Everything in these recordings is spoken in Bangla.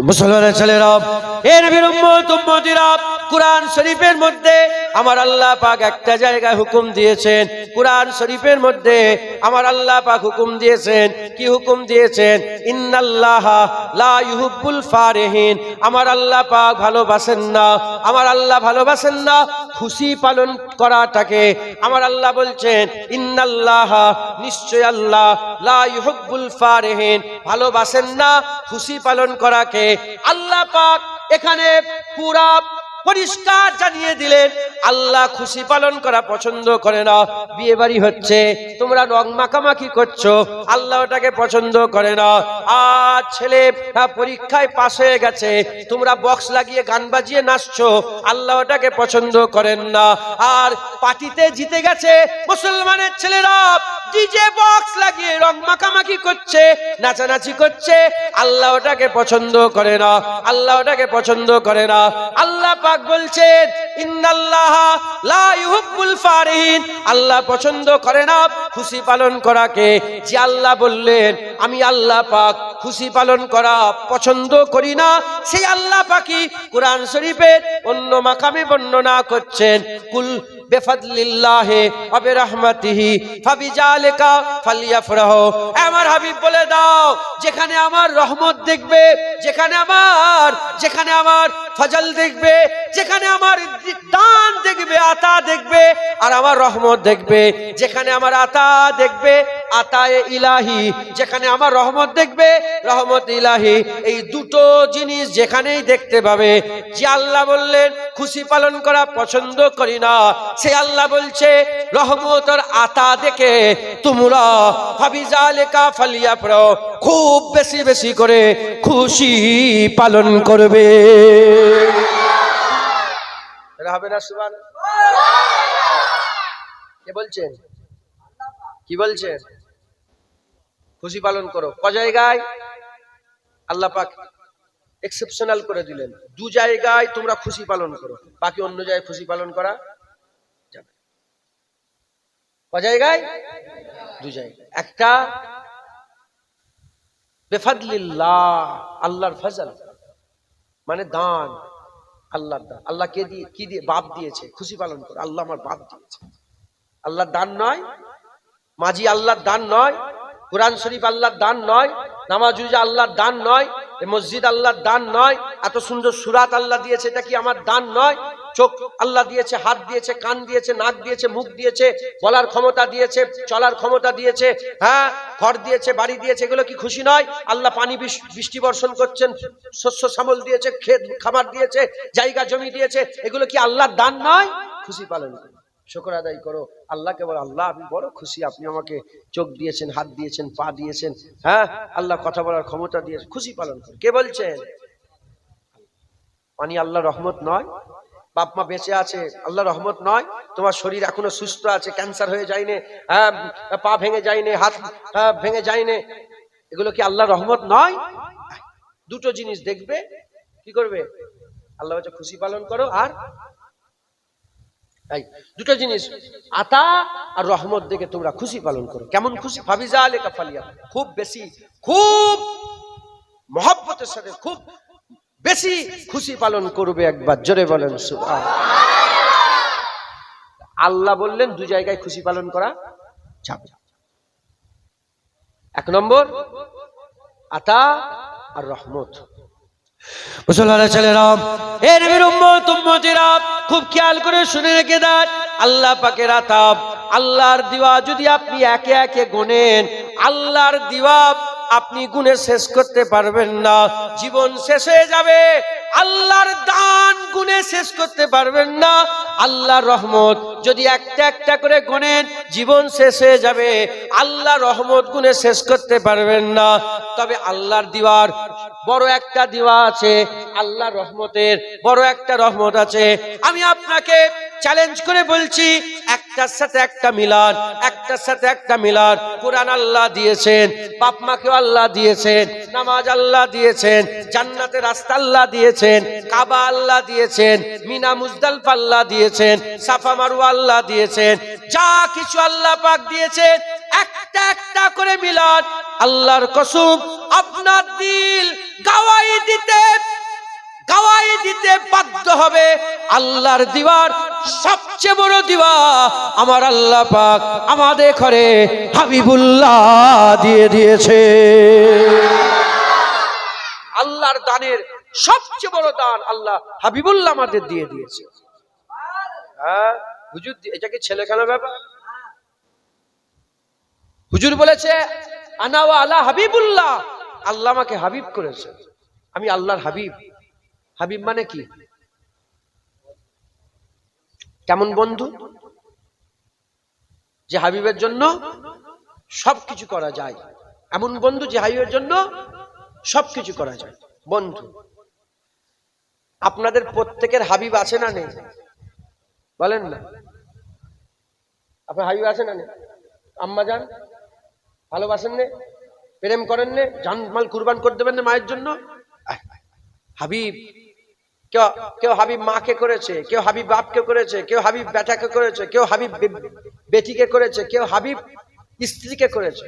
মুসলমানের ছেলেরা, এ নবীর উম্মত উম্মতিরা, কুরআন শরীফের মধ্যে আমার আল্লাহ পাক একটা জায়গায় হুকুম দিয়েছেন। কুরআন শরীফের মধ্যে আমার আল্লাহ পাক হুকুম দিয়েছেন। কি হুকুম দিয়েছেন? ইন্নাল্লাহা লা ইউহিব্বুল ফারিহিন। আমার আল্লাহ পাক ভালোবাসেন না, আমার আল্লাহ ভালোবাসেন না খুশি পালন করাটাকে। আমার আল্লাহ বলছেন ইন্নাল্লাহা, নিশ্চয় আল্লাহ, লা ইউহিব্বুল ফারিহিন, ভালোবাসেন না খুশি পালন করাকে। আল্লাহ পাক এখানে পুরা পরিষ্কার জানিয়ে দিলেন আল্লাহ খুশি পালন করা পছন্দ করে না। বিয়ে বাড়ি হচ্ছে, তোমরা রং মাখামাখি করছো, আল্লাহ ওটাকে পছন্দ করে না। আর ছেলে পরীক্ষায় পাস হয়ে গেছে, তোমরা বক্স লাগিয়ে গান বাজিয়ে নাচছো, আল্লাহ ওটাকে পছন্দ করেন না। আর পার্টিতে জিতে গেছে মুসলমানের ছেলেরা, ডিজে বক্স লাগিয়ে রং মাখামাখি করছে, নাচানাচি করছে, আল্লাহ ওটাকে পছন্দ করে না, আল্লাহ ওটাকে পছন্দ করে না। আল্লাহ পাক বলছেন ইন্নাল্লাহা লা ইউহিব্বুল ফারিহিন, আল্লাহ পছন্দ করে না খুশি পালন করাকে। যে আল্লাহ বললেন আমি আল্লাহ পাক খুশি পালন করা পছন্দ করি না, সেই আল্লাহ পাকই কুরআন শরীফের অন্য মাকামে বর্ণনা করছেন কুল বিফাদলিল্লাহি ওয়া বিরহমাতিহি ফাবিযালিকা ফালইফরাহু। আমার হাবিব বলে দাও, যেখানে আমার রহমত দেখবে, যেখানে আমার ফজল দেখবে, যেখানে আমার দান দেখবে, আতা দেখবে, আর আমার রহমত দেখবে, যেখানে আমার আতা দেখবে, আতায়ে ইলাহি, যেখানে আমার রহমত দেখবে, রহমত ইলাহি, এই দুটো জিনিস যেখানেই দেখতে পাবে। যে আল্লাহ বললেন খুশি পালন করা পছন্দ করি না, সে আল্লাহ বলছে রহমত আর আতা দেখে তোমরা ফাবিযালিকা ফালইফরাহু, খুব বেশি বেশি করে খুশি পালন করবে। হবে না? সুবহানাল্লাহ। কে বলছেন? কি বলছেন? খুশি পালন করো। ক জায়গায়? আল্লাহ পাক এক্সেপশনাল করে দিলেন, দু জায়গায় তোমরা খুশি পালন করো, বাকি অন্য জায়গায় খুশি পালন করা যাবে। ক জায়গায়? দু জায়গায়। একটা বিফাদলিল্লাহ, আল্লাহর ফজল, মানে দান, আল্লাহর দান। আল্লাহ কে দিয়ে? কি দিয়ে? বাপ দিয়েছে, খুশি পালন করো। আল্লাহ আমার বাপ দিয়েছে, আল্লাহর দান নয়। মাঝি আল্লাহর দান নয়, কুরআন শরীফ আল্লাহর দান নয়, নামাজ রোজা আল্লাহর দান নয়, মসজিদ আল্লাহর দান নয়, এত সুন্দর সূরাত আল্লাহ দিয়েছে, এটা কি আমার দান নয়? চোখ আল্লাহ দিয়েছে, হাত দিয়েছে, কান দিয়েছে, নাক দিয়েছে, মুখ দিয়েছে, বলার ক্ষমতা দিয়েছে, চলার ক্ষমতা দিয়েছে, হ্যাঁ, ঘর দিয়েছে, বাড়ি দিয়েছে, এগুলো কি খুশি নয়? আল্লাহ পানি বৃষ্টি বর্ষণ করছেন, শস্য শ্যামল দিয়েছে, ক্ষেত খামার দিয়েছে, জায়গা জমি দিয়েছে, এগুলো কি আল্লাহর দান নয়? খুশি পালন করো, শুকর আদায় করো। আল্লাহকে বলো আল্লাহ আমি বড় খুশি, আপনি আমাকে চোখ দিয়েছেন, হাত দিয়েছেন, পা দিয়েছেন, হ্যাঁ, আল্লাহ কথা বলার ক্ষমতা দিয়েছেন, খুশি পালন করো। কে বলছেন? পানি আল্লাহ রহমত নয়? বাপ মা বেঁচে আছে, আল্লাহ রহমত নয়? তোমার শরীর এখনো সুস্থ আছে, ক্যান্সার হয়ে যায়নি, পা ভেঙে যায়নি, হাত ভেঙে যায়নি, এগুলো কি আল্লাহ রহমত নয়? দুটো জিনিস দেখবে, কি করবে? আল্লাহ বলছে খুশি পালন করো। আর দুটো জিনিস, আতা আর রহমত দেখে তোমরা খুশি পালন করো। কেমন খুশি? ফাবিযালিকা ফালইফরাহু, খুব বেশি, খুব মহব্বতের সাথে, খুব বেশি খুশি পালন করবে। একবার জোরে বলেন সুবহানাল্লাহ। আল্লাহ বললেন দু জায়গায় খুশি পালন করা যাবে। এক নম্বর আতা আর রহমত। মুসলমানের ছেলেরা, এ নবীর উম্মত উম্মতিরা, খুব খেয়াল করে শুনে রেখে দেন, আল্লাহ পাকের আতা, আল্লাহর দিওয়া যদি আপনি একে একে গুনেন, আল্লাহর দিওয়া আপনি গুনে শেষ করতে পারবেন না, জীবন শেষ হয়ে যাবে। আল্লাহর দান গুনে শেষ করতে পারবেন না। আল্লাহর রহমত যদি একটা একটা করে গুনেন, জীবন শেষ হয়ে যাবে। আল্লাহর রহমত গুনে শেষ করতে পারবেন না। তবে আল্লাহর দিওয়ার বড় একটা দিওয়া আছে, আল্লাহর রহমতের বড় একটা রহমত আছে। আমি আপনাকে চ্যালেঞ্জ করে বলছি, একটার সাথে একটা মিলান, একটার সাথে একটা মিলান। কুরআন আল্লাহ দিয়েছেন, বাপ মাকেও আল্লাহ দিয়েছেন, নামাজ আল্লাহ দিয়েছেন, জান্নাতের রাস্তা আল্লাহ দিয়েছেন, কাবা আল্লাহ দিয়েছেন, মিনা মুজদালিফা আল্লাহ দিয়েছেন, সাফা মারওয়া আল্লাহ দিয়েছেন, যা কিছু আল্লাহ পাক দিয়েছেন, একটা একটা করে মিলান। আল্লাহর কসম, আপনার দিল গাওয়াই দিতে হবে আল্লাহর দিওয়ার সবচেয়ে বড় দিওয়া আমার আল্লাহ পাক আমাদের ঘরে হাবিবুল্লাহ দিয়ে দিয়েছে। আল্লাহর দানের সবচেয়ে বড় দান আল্লাহ হাবিবুল্লাহ আমাদের দিয়ে দিয়েছে। হ্যাঁ হুজুর, এটাকে ছেলেখানা ব্যাপার? হুজুর বলেছে আনা ওয়া আলা হাবিবুল্লাহ, আল্লাহ আমাকে হাবিব করেছে, আমি আল্লাহর হাবিব। হাবিব মানে কি? কেমন বন্ধু? যে হাবিবের জন্য সবকিছু করা যায়, এমন বন্ধু যে হাবিবের জন্য সবকিছু করা যায়। বন্ধু আপনাদের প্রত্যেকের হাবিব আছে না নেই? বলেন না, আপনার হাবিব আছে না নেই? আম্মা জান ভালোবাসেন নে, প্রেম করেন নে, জান মাল কুরবান করে দেবেন না মায়ের জন্য? হাবিব কেউ হাবিব মাকে করেছে, কেউ হাবিব বাপকে করেছে, কেউ হাবিব বেটাকে করেছে, কেউ হাবিব বেটিকে করেছে, কেউ হাবিব স্ত্রীকে করেছে।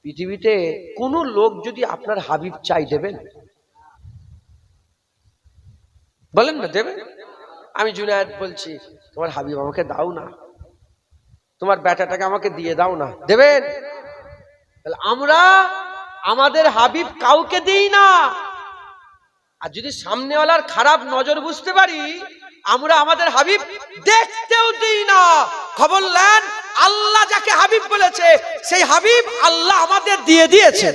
পৃথিবীতে কোন লোক যদি আপনার হাবিব চাই দেবেন? বলেন না দেবেন? আমি জুনায়েদ বলছি, তোমার হাবিব আমাকে দাও না, তোমার বেটাটাকে আমাকে দিয়ে দাও না, দেবেন? আমরা আমাদের হাবিব কাউকে দিই না। আর যদি সামনেওয়ালার খারাপ নজর বুঝতে পারি, আমরা আমাদের হাবিব দেখতেও দিই না। খবর নেন, আল্লাহ যাকে হাবিব বলেছে সেই হাবিব আল্লাহ আমাদের দিয়ে দিয়েছে।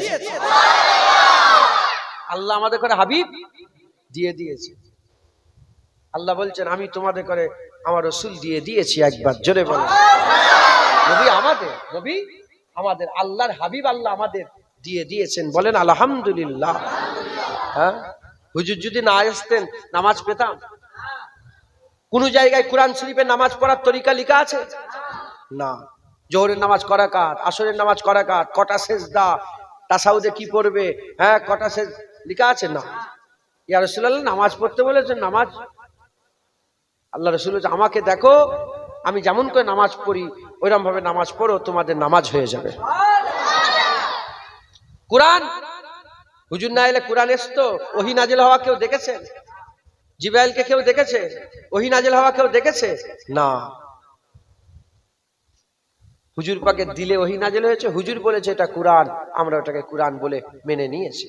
আল্লাহ আমাদের করে হাবিব দিয়ে দিয়েছে। আল্লাহ বলছেন আমি তোমাদের করে আমার রাসূল দিয়ে দিয়েছি। একবার জোরে বলেন নবী আমাদের, নবী আমাদের, আল্লাহর হাবিব আল্লাহ আমাদের দিয়ে দিয়েছেন। বলেন আলহামদুলিল্লাহ। হ্যাঁ, হুজুর যদি না আসতেন নামাজ পেতাম? কোন জায়গায় কোরআন শরীফে নামাজ পড়ার তরিকা লেখা আছে? না। জোহরের নামাজ কয় রাকাত, আসরের নামাজ কয় রাকাত, কটা সেজদা, তাসাউদে কি পড়বে, হ্যাঁ কটা সেজ লেখা আছে? না। ইয়া রাসূলুল্লাহ নামাজ পড়তে বলেছেন, নামাজ আল্লাহ রাসূল বলেছে আমাকে দেখো আমি যেমন করে নামাজ পড়ি ওইরকম ভাবে নামাজ পড়ো, তোমাদের নামাজ হয়ে যাবে। কোরআন হুজুর না এলে কোরআন আসতো? ওহী নাজিল হওয়া কেউ দেখেছে? জিবরাইলকে কেউ দেখেছে? ওহী নাজিল হওয়া কেউ দেখেছে? না। হুজুর পাকের দিলে ওহী নাজিল হয়েছে, হুজুর বলেছে এটা কোরআন, আমরা ওটাকে কোরআন বলে মেনে নিয়েছি।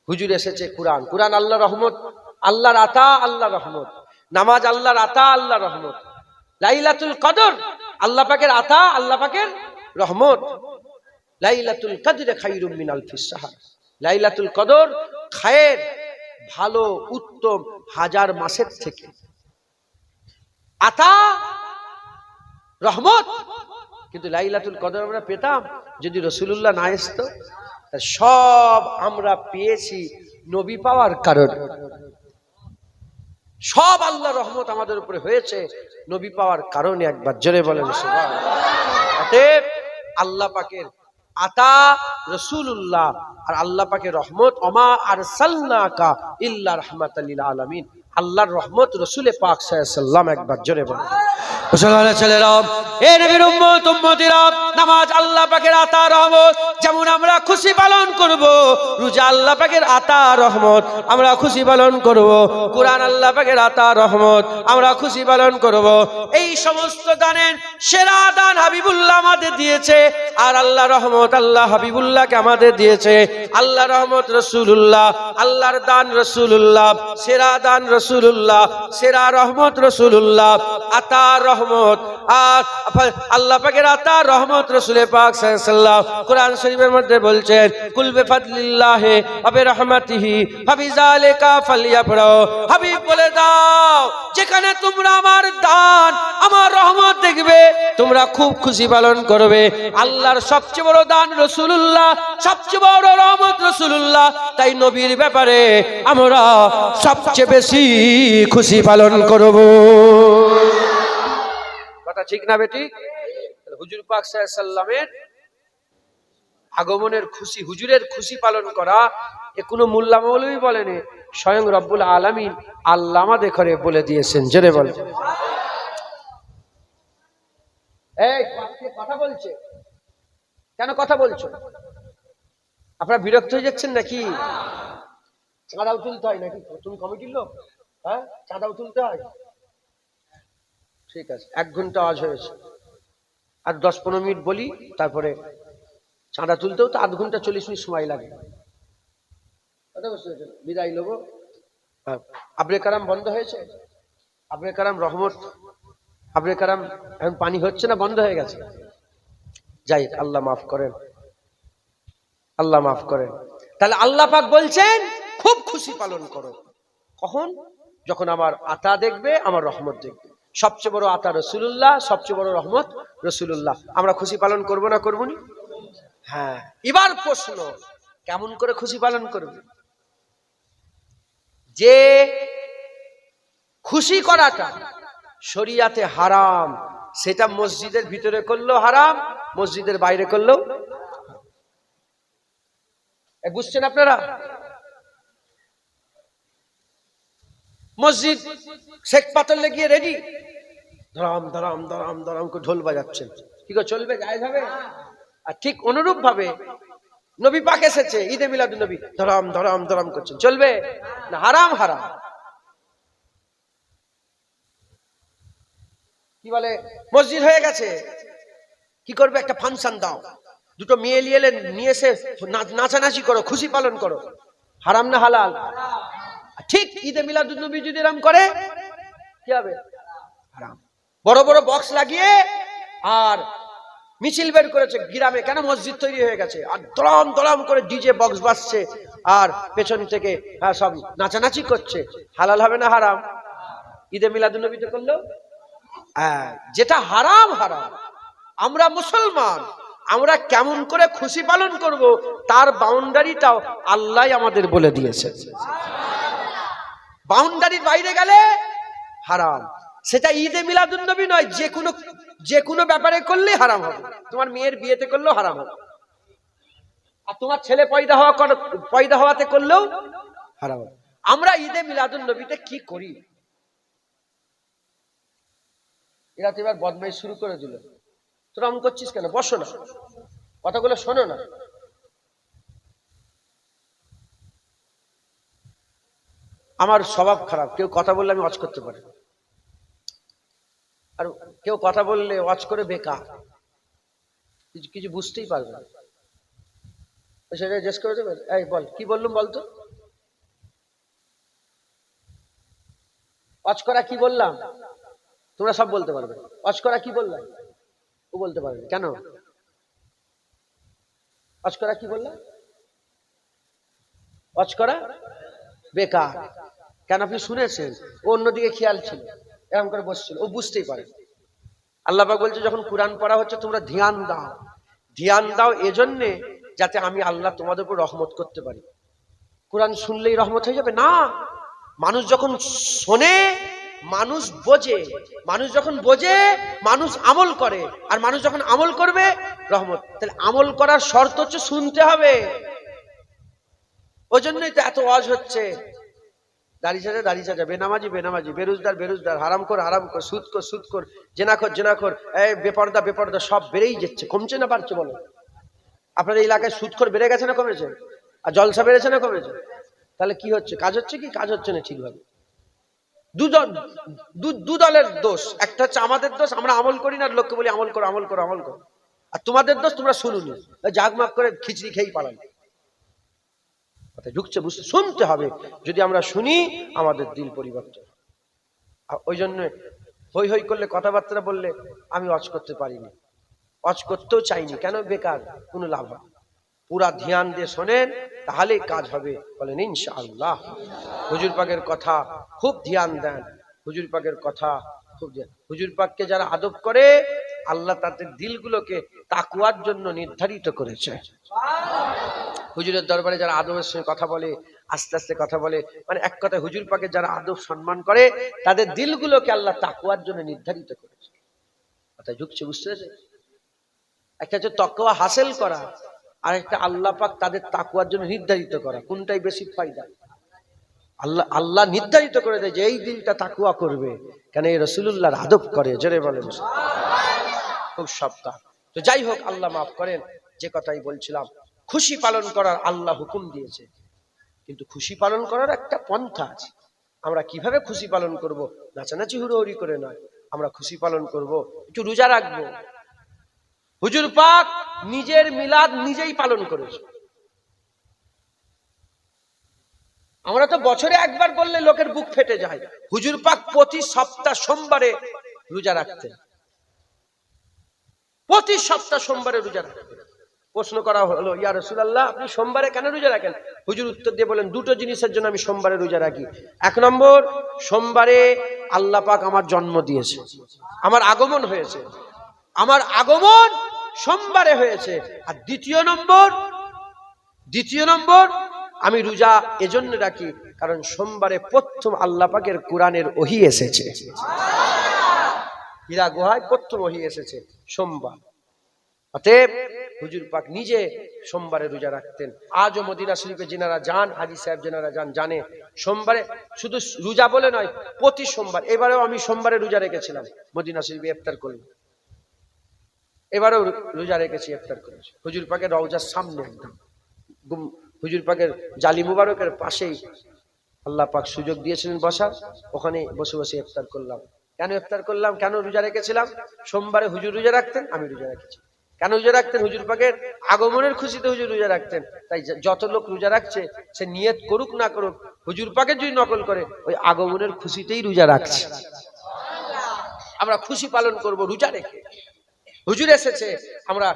হুজুর এসেছে কোরআন, কোরআন আল্লাহর রহমত, আল্লাহর আতা, আল্লাহর রহমত। নামাজ আল্লাহর আতা, আল্লাহর রহমত। লাইলাতুল কদর আল্লাহ পাকের আতা, আল্লাহ পাকের রহমত। লাইলাতুল কদরে খায়রুম মিন আলফিস শাহর, লাইলাতুল কদর খায়ের, ভালো, উত্তম হাজার মাসের থেকে। আতা রহমত। কিন্তু লাইলাতুল কদর আমরা পেতাম যদি রাসূলুল্লাহ না আসতো। সব আমরা পেয়েছি নবী পাওয়ার কারণে। সব আল্লাহ রহমত আমাদের উপরে হয়েছে নবী পাওয়ার কারণে। একবার জোরে বলেন সুবহানাল্লাহ। অতএব আল্লাহ পাকের আতা রাসূলুল্লাহ আর আল্লাহ পাকের রহমত, ওমা আরসালনাকা ইল্লা রাহমাতাল লিল আলামিন, আল্লাহর রহমত রাসূলে পাক সাল্লাল্লাহু আলাইহি ওয়াসাল্লাম। একবার জোরে বলেন মুসলমানের ছেলেরা, এ নবীর উম্মত উম্মতিরা, নামাজ আল্লাহ পাকের আতা রহমত। যেমন আমরা খুশি পালন করব রোজা আল্লাহ পাকের আতা রহমত, আমরা খুশি পালন করব কোরআন আল্লাহ পাকের আতা রহমত, আমরা খুশি পালন করব। এই সমস্ত দানের সেরা দান হাবিবুল্লাহ আমাদের দিয়েছে। আর আল্লাহ রহমত আল্লাহ হাবিবুল্লাহকে আমাদের দিয়েছে। আল্লাহ রহমত রাসূলুল্লাহ, আল্লাহর দান রাসূলুল্লাহ, সেরা দান রাসূলুল্লাহ, সেরা রহমত রাসূলুল্লাহ, আতা রহমত। আর আল্লাহ পাকের আতা রহমত রাসূলে পাক সাল্লাল্লাহু আলাইহি ওয়াসাল্লাম কোরআন শরীফের মধ্যে বলছেন কুল বিফাদলিল্লাহি ওয়া বিরহমাতিহি ফাবিযালিকা ফালইফরাহু। হাবিব বলে দাও যেখানে তোমরা আমার দান আমার রহমত দেখবে তোমরা খুব খুশি পালন করবে। আল্লাহর সবচেয়ে বড় দান রাসূলুল্লাহ, সবচেয়ে বড় রহমত রাসূলুল্লাহ। তাই নবীর ব্যাপারে আমরা সবচেয়ে বেশি খুশি পালন করব। কথা ঠিক না বেটি? হুজুর পাক সাল্লাল্লাহু আলাইহি ওয়াসাল্লামের আগমনের খুশি, হুজুরের খুশি পালন করা এ কোনো মোল্লা মৌলবী বলেনি, স্বয়ং রব্বুল আলামিন আল্লাহ আমাদের করে বলে দিয়েছেন। জোরে বলেন। এই কথা বলছে কেন? কথা বলছো আপনারা বিরক্ত হয়ে যাচ্ছেন নাকি? চাঁদাও তুলতে হয় নাকি? তুমি কমিটির লোক, হ্যাঁ, চাঁদাও তুলতে হয়। ঠিক আছে, 1 ঘন্টা আওয়াজ হয়েছে, আর 10-15 মিনিট বলি, তারপরে চাঁদা তুলতেও তো 0.5 ঘন্টা 40 মিনিট সময় লাগে। কথা বুঝতে পেরেছেন? বিদায় নেবো। আবরে কারাম বন্ধ হয়েছে, আবরে কারাম রহমত, আবরে কারাম এখন পানি হচ্ছে না, বন্ধ হয়ে গেছে। যাই, আল্লাহ মাফ করেন, আল্লাহ মাফ করেন। তাহলে আল্লাহ পাক বলছেন খুব খুশি পালন করো। কখন? যখন আমার আতা দেখবে, আমার রহমত দেখবে। সবচেয়ে বড় আতা রাসূলুল্লাহ, সবচেয়ে বড় রহমত রাসূলুল্লাহ। আমরা খুশি পালন করবো না করবো না? হ্যাঁ। এবার প্রশ্ন, কেমন করে খুশি পালন করবে? যে খুশি করাটা শরিয়াতে হারাম, সেটা মসজিদের ভিতরে করলেও হারাম, মসজিদের বাইরে করলেও। বুঝছেন আপনারা? মসজিদ শেখ পাথর লেগিয়ে রেডি, ধরাম ধরাম ধরাম ধরাম করে ঢোল বাজাচ্ছেন, কি করে চলবে? জায়েজ হবে? আর ঠিক অনুরূপ ভাবে নবী পাক এসেছে, ঈদে মিলাদুন নবী, ধরাম ধরাম ধরাম করছেন, চলবে না? হারাম, হারাম। কি বলে, মসজিদ হয়ে গেছে, কি করবে? একটা ফাংশন দাও, 2টো মেয়ে নিয়ে এসে নাচানাচি করো, খুশি পালন করো। হারাম না হালাল? ঠিক ঈদে মিলাদুন নবী যদি এরকম করে, কি হবে? হারাম। বড় বড় বক্স লাগিয়ে আর মিছিল বের করেছে গ্রামে, কেন? মসজিদ তৈরি হয়ে গেছে, আর দড়াম দড়াম করে ডিজে বক্স বাজছে, আর পেছন থেকে সব নাচানাচি করছে। হালাল হবে না হারাম? ঈদে মিলাদুন নবীতে করলো যেটা হারাম, হারাম। আমরা মুসলমান, আমরা কেমন করে খুশি পালন করব, তার বাউন্ডারিটাও আল্লাহ আমাদের বলে দিয়েছে। বাউন্ডারির বাইরে গেলে হারাম। সেটা ঈদে মিলাদুন নবী নয়, যে কোনো ব্যাপারে করলে হারাম হবে। তোমার মেয়ের বিয়েতে করলেও হারাম হবে, আর তোমার ছেলে পয়দা হওয়াতে করলেও হারাম হবে। আমরা ঈদে মিলাদুন নবীতে কি করি? এরা তো এবার বদমাইশ শুরু করে দিল। তোরা অমন করছিস কেন? বসো না, কথাগুলো শোনো না। আমার স্বভাব খারাপ, কেউ কথা বললে আমি ওয়াজ করতে পারি, আর কেউ কথা বললে ওয়াজ করে বেকার, কিছু বুঝতেই পারবে না। সেটা জিজ্ঞেস করে দেবে, এই বল কি বললুম, বলতো ওয়াজ করা কি বললাম? তোমরা সব বলতে পারবে, ওয়াজ করা কি বললাম ও বলতে পারবে। কেন? ওয়াজ করা কি বললাম? ওয়াজ করা বেকার। কেন? আপনি শুনেছেন, ও অন্যদিকে খেয়াল ছিল, এরকম করে বসছিল, ও বুঝতেই পারে। আল্লাহ পাক বলছে যখন কোরআন পড়া হচ্ছে তোমরা ধ্যান দাও। ধ্যান দাও এজন্যে যাতে আমি আল্লাহ তোমাদের উপর রহমত করতে পারি। কোরআন শুনলেই রহমত হয়ে যাবে না। মানুষ যখন শোনে, মানুষ বোঝে, মানুষ যখন বোঝে মানুষ আমল করে, আর মানুষ যখন আমল করবে রহমত। তাহলে আমল করার শর্ত হচ্ছে শুনতে হবে। ওই জন্যই তো এত ওয়াজ হচ্ছে, দাড়ি চাচা, বেনামাজি বেনামাজি, বেরোজগার, হারাম কর, সুদ কর, জেনাখোর, এই বেপর্দা সব বেড়েই যাচ্ছে, কমছে না বাড়ছে? বলো, আপনাদের এলাকায় সুদখোর বেড়ে গেছে না কমেছে? আর জলসা বেড়েছে না কমেছে? তাহলে কি হচ্ছে? কাজ হচ্ছে কি? কাজ হচ্ছে না ঠিকভাবে। দু দলের দোষ, একটা হচ্ছে আমাদের দোষ, আমরা আমল করি না, লোককে বলি আমল করো। আর তোমাদের দোষ, তোমরা শুনুনি, জাগমাগ করে খিচড়ি খেয়েই পালান। ঢুকছে, বুঝতে, শুনতে হবে। যদি আমরা শুনি আমাদের দিল পরিবর্তন। ওই জন্য হই হই করলে, কথাবার্তা বললে আমি ওয়াজ করতে পারিনি, ওয়াজ করতেও চাইনি। কেন? বেকার, কোনো লাভ হবে। পুরা ধ্যান দিয়ে শোনেন, তাহলেই কাজ হবে। বলেন ইনশাআল্লাহ। হুজুর পাকের কথা খুব ধ্যান দেন, হুজুর পাকের কথা খুব ধ্যান। হুজুর পাককে যারা আদব করে, আল্লাহ তাদের দিলগুলোকে তাকওয়ার জন্য নির্ধারিত করেছে। হুজুরের দরবারে যারা আদবের সঙ্গে কথা বলে, আস্তে আস্তে কথা বলে, মানে এক কথায় হুজুর পাকে যারা আদব সম্মান করে, তাদের দিলগুলোকে আল্লাহ তাকওয়ার জন্য নির্ধারিত করেছে। কথা ঢুকছে, বুঝতে পেরেছে? একটা হচ্ছে তাকওয়া হাসিল করা, আর একটা আল্লাহ পাক তাদের তাকওয়ার জন্য নির্ধারিত করা। কোনটাই বেশি ফায়দা? আল্লাহ নির্ধারিত করে দেয় যে এই দিলটা তাকওয়া করবে, কেন? এই রাসূলুল্লাহর আদব করে। জোরে বলেন খুব সাবধান। তো যাই হোক, আল্লাহ মাফ করেন। যে কথাই বলছিলাম, খুশি পালন করার আল্লাহ হুকুম দিয়েছে, কিন্তু খুশি পালন করার একটা পন্থা আছে। আমরা কিভাবে খুশি পালন করব? নাচানাচি হুড়োহুড়ি করে নয়, আমরা খুশি পালন করব, একটু রোজা রাখবো। হুজুর পাক নিজের মিলাদ নিজেই পালন করেছে। আমরা তো বছরে একবার বললে লোকের বুক ফেটে যায়। হুজুর পাক প্রতি সপ্তাহ সোমবারে রোজা রাখতেন, প্রতি সপ্তাহ সোমবারে রোজা রাখতেন। প্রশ্ন করা হলো, ইয়া রাসূলুল্লাহ আপনি সোমবারে কেন রোজা রাখেন? হুজুর উত্তর দিয়ে বলেন, দুটো জিনিসের জন্য আমি সোমবারে রোজা রাখি। এক নম্বর, সোমবারে আল্লাহ পাক আমার জন্ম দিয়েছে, আমার আগমন হয়েছে, আমার আগমন সোমবারে হয়েছে। আর দ্বিতীয় নম্বর আমি রোজা এজন্য রাখি কারণ সোমবারে প্রথম আল্লাহ পাকের কোরআনের ওহী এসেছে। হীরা গুহায় প্রথম ওহী এসেছে সোমবার। অতএব হুজুর পাক নিজে সোমবারে রোজা রাখতেন। আজও মদিনা শরীফে যেনারা যান, হাজী সাহেব যেনারা যান, জানে সোমবারে শুধু রোজা বলে নয়, প্রতি সোমবার। এবারেও আমি সোমবারে রোজা রেখেছিলাম, মদিনা শরীফে ইফতার করলাম। এবারেও রোজা রেখেছি, ইফতার করেছি হুজুর পাকের রওজার সামনে, একদম হুজুর পাকের জালি মুবারকের পাশেই আল্লাহ পাক সুযোগ দিয়েছিলেন বসার, ওখানে বসে বসে ইফতার করলাম। কেন ইফতার করলাম, কেন রোজা রেখেছিলাম? সোমবারে হুজুর রোজা রাখতেন, আমি রোজা রেখেছি। কেন রোজা রাখতেন? হুজুর পাকের আগমনের খুশিতে হুজুর রোজা রাখতেন। তাই যত লোক রোজা রাখছে সে নিয়ত করুক না করুক, হুজুর পাকের যদি নকল করে, ওই আগমনের খুশিতেই রোজা রাখছে। আমরা খুশি পালন করব রোজা রেখে। হুজুর এসেছে, আমরা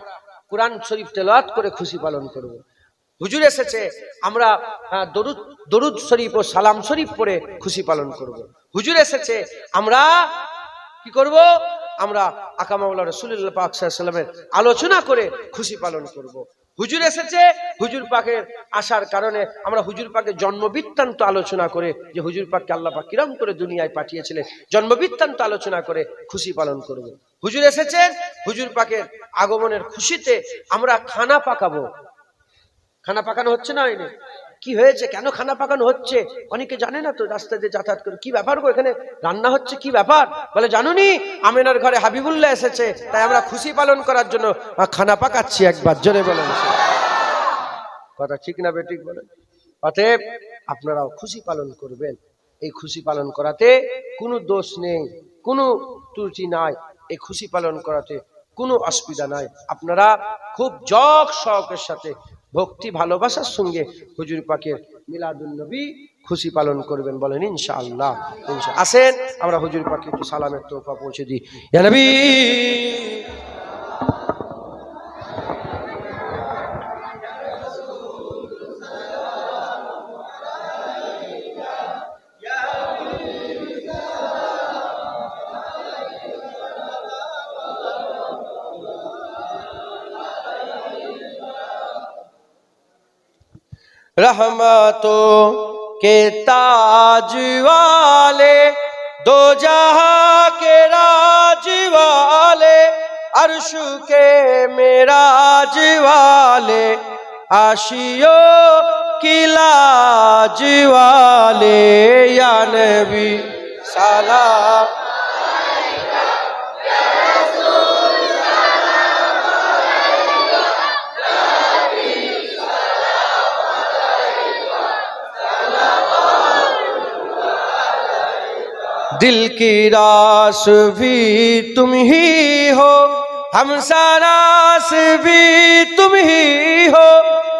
কোরআন শরীফ তেলাওয়াত করে খুশি পালন করব। হুজুর এসেছে, আমরা দরুদ শরীফ ও সালাম শরীফ পড়ে খুশি পালন করব। হুজুর এসেছে, আমরা কি করব? আমরা আকা মাওলা রাসূলুল্লাহ পাক সাল্লাল্লাহু আলাইহি ওয়াসাল্লামের আলোচনা করে খুশি পালন করব। হুজুর এসেছে, হুজুর পাকের আসার কারণে আমরা হুজুর পাকের জন্ম বৃত্তান্ত আলোচনা করে, যে হুজুর পাককে আল্লাহ পাক কিরম করে দুনিয়ায় পাঠিয়েছিলেন, জন্ম বৃত্তান্ত আলোচনা করে খুশি পালন করব। হুজুর এসেছেন, হুজুর পাকের আগমনের খুশিতে আমরা খানা পাকাবো। খানা পাকানো হচ্ছে না? হয়নি? কি হয়েছে, কেন খানা পাকানো হচ্ছে? অনেকে জানে না তো, রাস্তা দিয়ে যাতায়াত করে, কি ব্যাপার গো এখানে রান্না হচ্ছে, কি ব্যাপার? বলে, জানুনি আমেনার ঘরে হাবিবুল্লাহ এসেছে, তাই আমরা খুশি পালন করার জন্য খানা পাকাচ্ছি। একবার জোরে বলেন, কথা ঠিক না বেঠিক বলেন? অতএব আপনারাও খুশি পালন করবেন। এই খুশি পালন করাতে কোনো দোষ নেই, কোনো ত্রুটি নাই, এই খুশি পালন করাতে কোনো অসুবিধা নাই। আপনারা খুব যক শওকের সাথে ভক্তি ভালোবাসার সঙ্গে হুজুর পাকের মিলাদুন নবী খুশি পালন করবেন, বলেন ইনশাআল্লাহ। আসেন আমরা হুজুর পাকে একটু সালামের তোহফা পৌঁছে দিই। ইয়া নবী रहमतों के ताज वाले, दो जहां के राज वाले, अर्श के मेराज वाले, आशियों की लाज वाले, या नबी सलाम दिल की रास भी तुम ही हो, हमसरास भी तुम ही हो,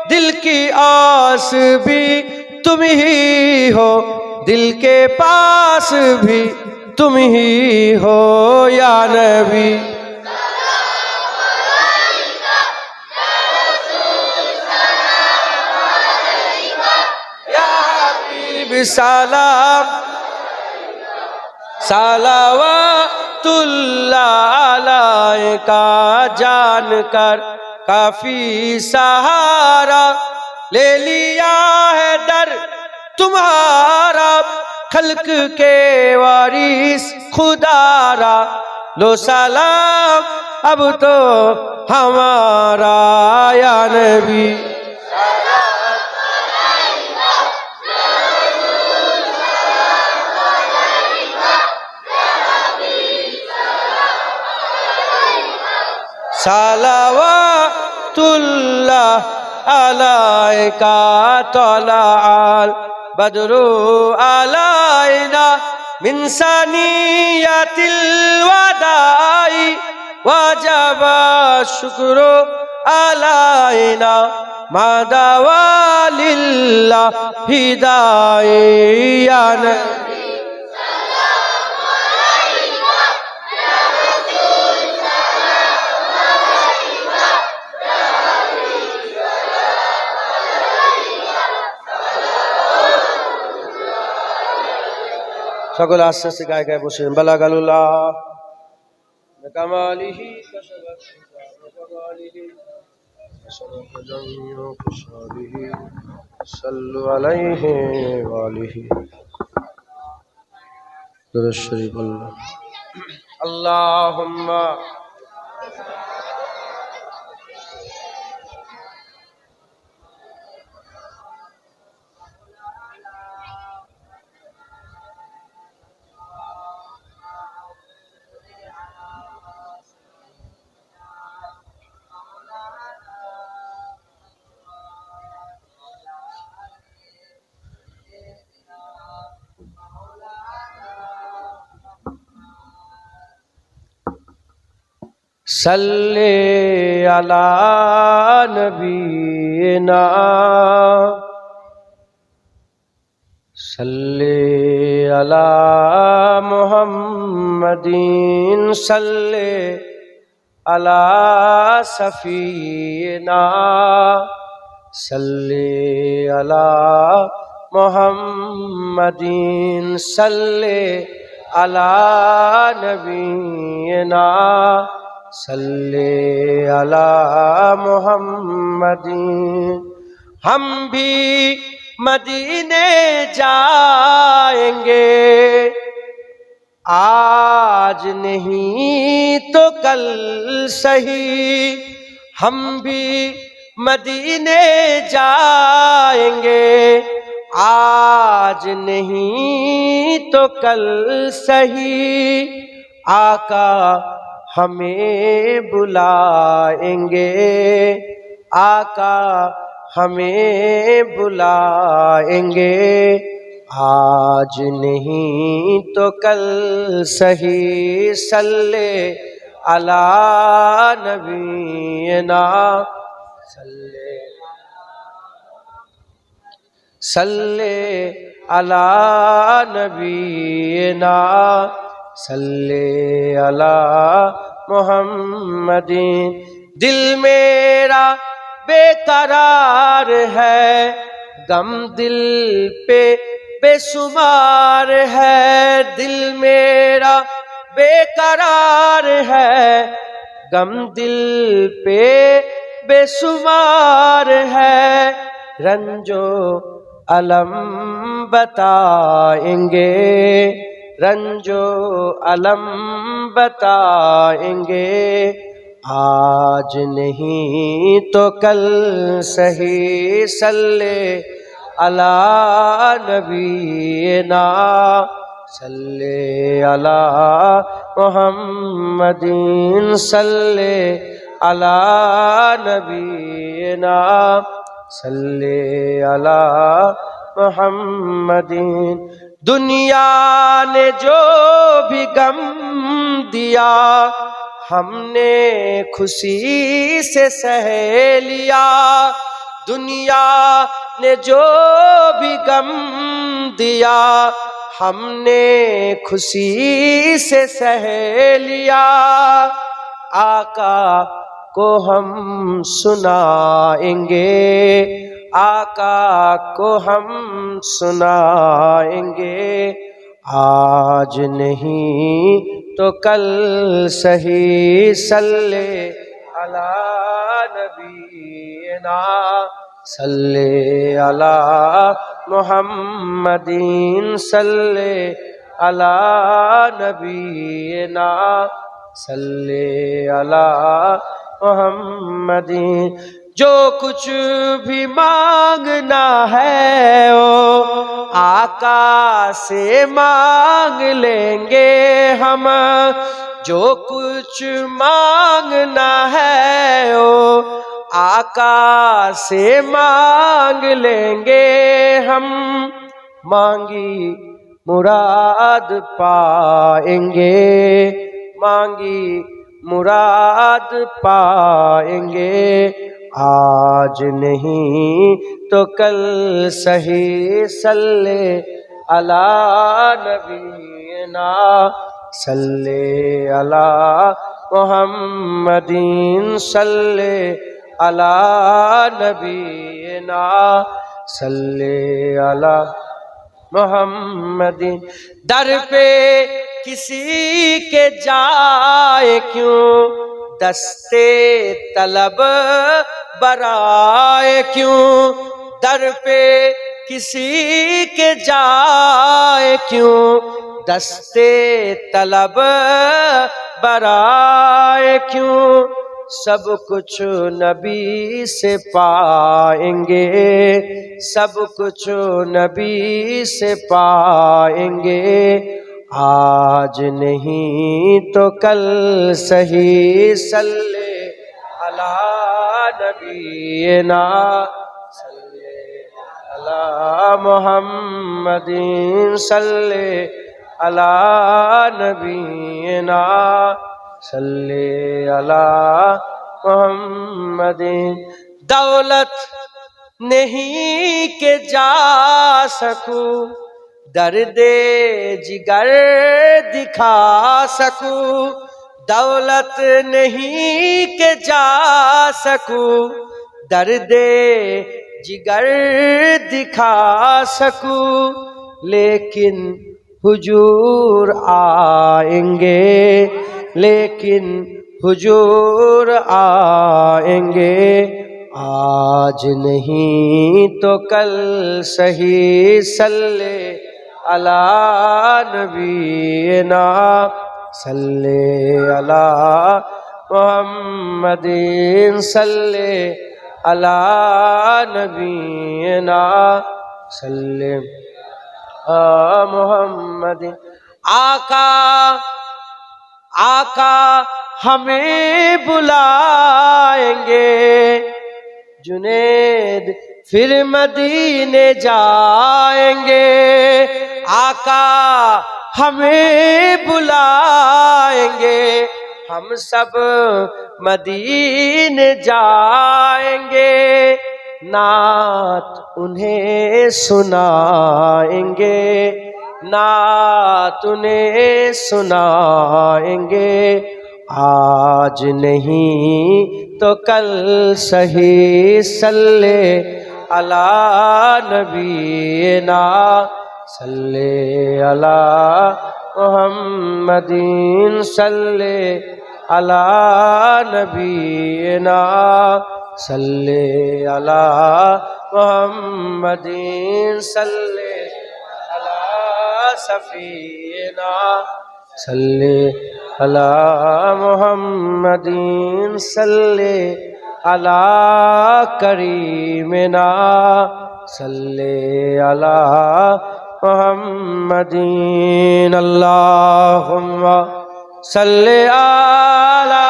दिल की आस भी तुम ही हो, दिल के पास भी तुम ही हो, या नबी या हबीब सलाम सलावतुल्लाह अलैका, जानकर काफी सहारा ले लिया है दर तुम्हारा, खल्क के वारिस खुदारा, लो सलाम अब तो हमारा, या नबी सलावतुल्लाह अलैका, तलाअल बद्रु अलैना من ثانيات الوداع وجب الشكر علينا ما دعا لله هدايا সকলে আস্তে আস্তে গায়ে গায়ে বসে বালাগালুল্লাহ কামালিহি সাল্লু আলাইহি ওয়া আলিহি দুরূদ শরীফ আল্লাহুম্মা सल्ले अला नबीना सल्ले अला मुहम्मदीन सल्ले अला सफीना सल्ले अला मुहम्मदीन सल्ले अला नबीना सल्ले अला मुहम्मदीन। हम भी मदीने जाएंगे आज नहीं तो कल सही, हम भी मदीने जाएंगे आज नहीं तो कल सही। आका हमें बुलाएंगे, आका हमें बुलाएंगे आज नहीं तो कल सही। सल्ले अला नबीना सल्ले अला नबीना सल्ले अला मुहम्मदीन। दिल मेरा बेकरार है, गम दिल पे बेशुमार है। दिल मेरा बेकरार है, गम दिल पे बेशुमार है। रंजो अलम बताएंगे, रंजो अलम बताएंगे आज नहीं तो कल सही। सल्ले अला नबीना सल्ले अला मुहम्मदीन सल्ले अला नबीना सल्ले अला मुहम्मदीन। दुनिया ने जो भी गम दिया हमने खुशी से सह लिया। दुनिया ने जो भी गम दिया हमने खुशी से सह लिया। आका को हम सुनाएंगे, आका को हम सुनाएंगे आज नहीं तो कल सही। सल्ले अला नबीना सल्ले अला मुहम्मदीन सल्ले अला नबीना सल्ले अला मुहम्मदीन। जो कुछ भी मांगना है ओ आका से मांग लेंगे हम। जो कुछ मांगना है ओ आका से मांग लेंगे हम। मांगी मुराद पाएंगे, मांगी मुराद पाएंगे। आज नहीं तो कल सही सल्ले अला नबीना, सल्ले अला मुहम्मदीन, सल्ले अला नबीना, सल्ले अला मुहम्मदीन। दर पे किसी के जाए क्यों, दस्ते तलब बराए क्यों, दर पे किसी के जाए क्यों, दस्ते तलब बराए क्यों। सब कुछ नबी से पाएंगे, सब कुछ नबी से पाएंगे। आज नहीं तो कल सही सल्ले अला नबीना, सल्ले अला मुहम्मदीन, सल्ले अला नबीना, सल्ले अला मुहम्मदीन। दौलत नहीं के जा सकूं, दर्दे जिगर दिखा सकूं, दौलत नहीं के जा सकूं, दर्दे जिगर दिखा सकूं। लेकिन हुजूर आएंगे, लेकिन हुजूर आएंगे। आज नहीं तो कल सही सल्ले अला नबीना, सल्ले अला मुहम्मदीन, सल्ले अला नबीना, सल्ले अला मुहम्मदीन। आका आका हमें बुलाएंगे, जुनेद फिर मदीने जाएंगे। आका हमें बुलाएंगे, हम सब मदीने जाएंगे। नात उन्हें सुनाएंगे, नात उन्हें सुनाएंगे। आज नहीं तो कल सही सल्ले अला नबीना, सल्ले अला मुहम्मदीन, सल्ले अला नबीना, सल्ले अला मुहम्मदीन, सल्ले अला सफीना, सल्ले अला मुहम्मदीन, सल्ले अला करीमिना, सल्ले अला मुहम्मदीन। अल्लाहुम्मा सल्ले अला।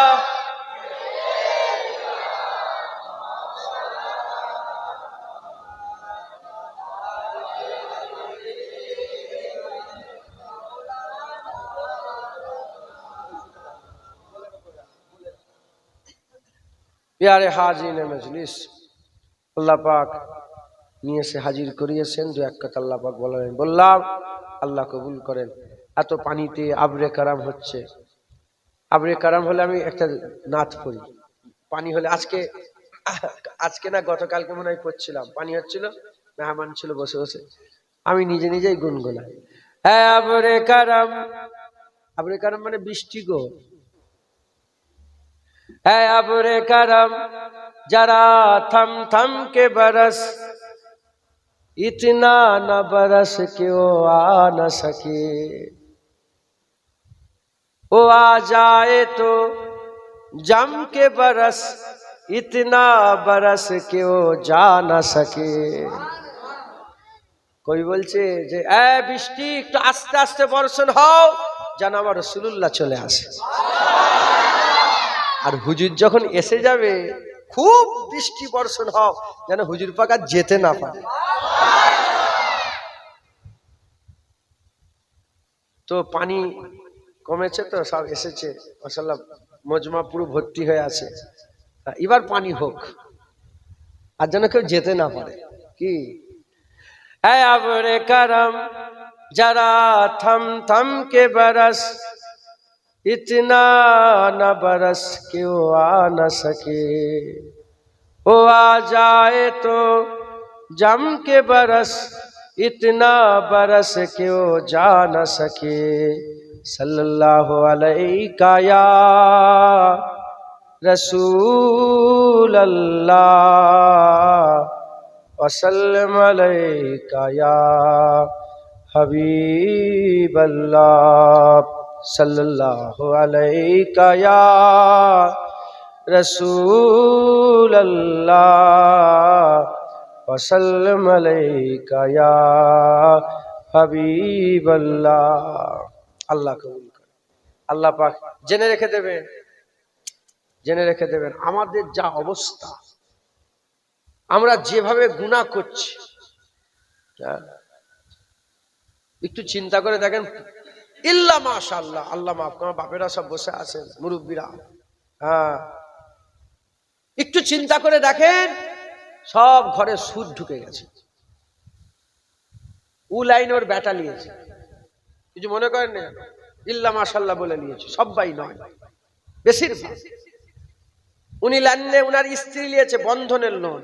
प्यारे हाजिर मजलिस, আল্লাহ পাক নিয়ে এসে হাজির করিয়েছেন। দু এক কথা আল্লাহ পাক বললাম, আল্লাহ কবুল করেন। এত পানিতে আবরে কারাম হচ্ছে, আবরে কারাম হলে আমি একটা নাত পড়ি। পানি হলে আজকে না গতকালকে মনে হয় পড়ছিলাম, পানি হচ্ছিল, মেহমান ছিল বসে বসে, আমি নিজে নিজেই গুনগুনাই। হ্যাঁ আবরে কারাম, আবরে কারাম মানে বৃষ্টি গো। है अब्रे करम जरा थम थम के बरस, इतना न बरस कि वो आ न सके, वो आ जाए तो जम के बरस, इतना बरस कि वो जा न सके। कोई बोलছে যে এ বৃষ্টি একটু আস্তে আস্তে বর্ষণ হও যেন আমার রাসূলুল্লাহ চলে আসে। আর হুজুর যখন এসে যাবে খুব বৃষ্টি বর্ষণ হও যেন হুজুর পাক আর যেতে না পারে। তো পানি কমেছে তো সব এসেছে মাশাআল্লাহ, মজমা পুরো ভর্তি হয়ে আছে। এবার পানি হোক, আর যেন কেউ যেতে না পারে। কি है अब्र करम जरा थम थम के बरस, इतना न बरस कि वो आ न सके, वो आ जाए तो जम के बरस, इतना बरस कि वो जा न सके। सल्लल्लाहु अलैका या रसूल अल्लाह, वसल्लम अलैका या हबीब अल्लाह, सल्लल्लाहु अलैका या रसूल अल्लाह, वसल्लम अलैका या हबीब अल्लाह। আল্লাহ কবুল করে। আল্লাহ পাক জেনে রেখে দেবেন, জেনে রেখে দেবেন আমাদের যা অবস্থা, আমরা যেভাবে গুনাহ করছি, একটু চিন্তা করে দেখেন। ইল্লা মাশাআল্লাহ, আল্লাহ মাফ করুন, বাপেরা সব বসে আছেন, মুরব্বীরা, হ্যাঁ, একটু চিন্তা করে দেখেন সব ঘরে সুদ ঢুকে গেছে। উ লাইন ওর ব্যাটা নিয়েছে, কিছু মনে করেন না, ইল্লা মাশাআল্লাহ বলে নিয়েছে, সবাই নয়, বেশিরভাগ। উনি লান্নে উনার স্ত্রী নিয়েছে বন্ধনের লোন,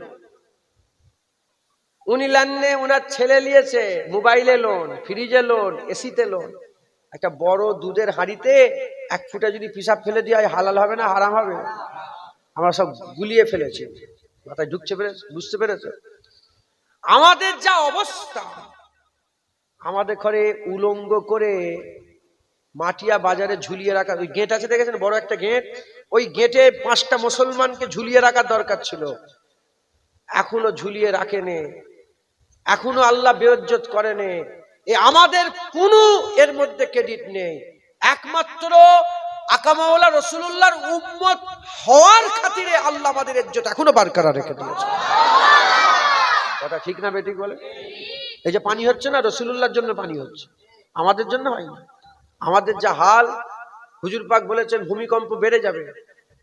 উনি লান্নে উনার ছেলে নিয়েছে মোবাইলে লোন, ফ্রিজে লোন, এসিতে লোন। একটা বড় দুধের হাঁড়িতে 1 ফুটা যদি পিসাব ফেলে দিয়ে হালাল হবে না হারাম হবে? আমরা সব গুলিয়ে ফেলেছি, মাথায় ঢুকছে, বুঝতে পেরেছে? আমাদের যা অবস্থা, আমাদের ঘরে উলঙ্গ করে মাটিয়া বাজারে ঝুলিয়ে রাখা, ওই গেট আছে দেখেছেন, বড় একটা গেট, ওই গেটে 5টা মুসলমানকে ঝুলিয়ে রাখার দরকার ছিল, এখনো ঝুলিয়ে রাখেনি, এখনো আল্লাহ বেইজ্জত করেনি। আমাদের কোনো এর মধ্যে ক্রেডিট নেই, একমাত্র আকামাওয়ালা রাসূলুল্লাহর উম্মত হওয়ার খাতিরে আল্লাহ আমাদের ইজ্জত এখনো বরকরার রেখে দিয়েছে। কথা ঠিক না বেঠিক বলে? এই যে পানি হচ্ছে না, রাসূলুল্লাহর জন্য পানি হচ্ছে, আমাদের জন্য হয় না। আমাদের যা হাল, হুজুর পাক বলেছেন ভূমিকম্প বেড়ে যাবে।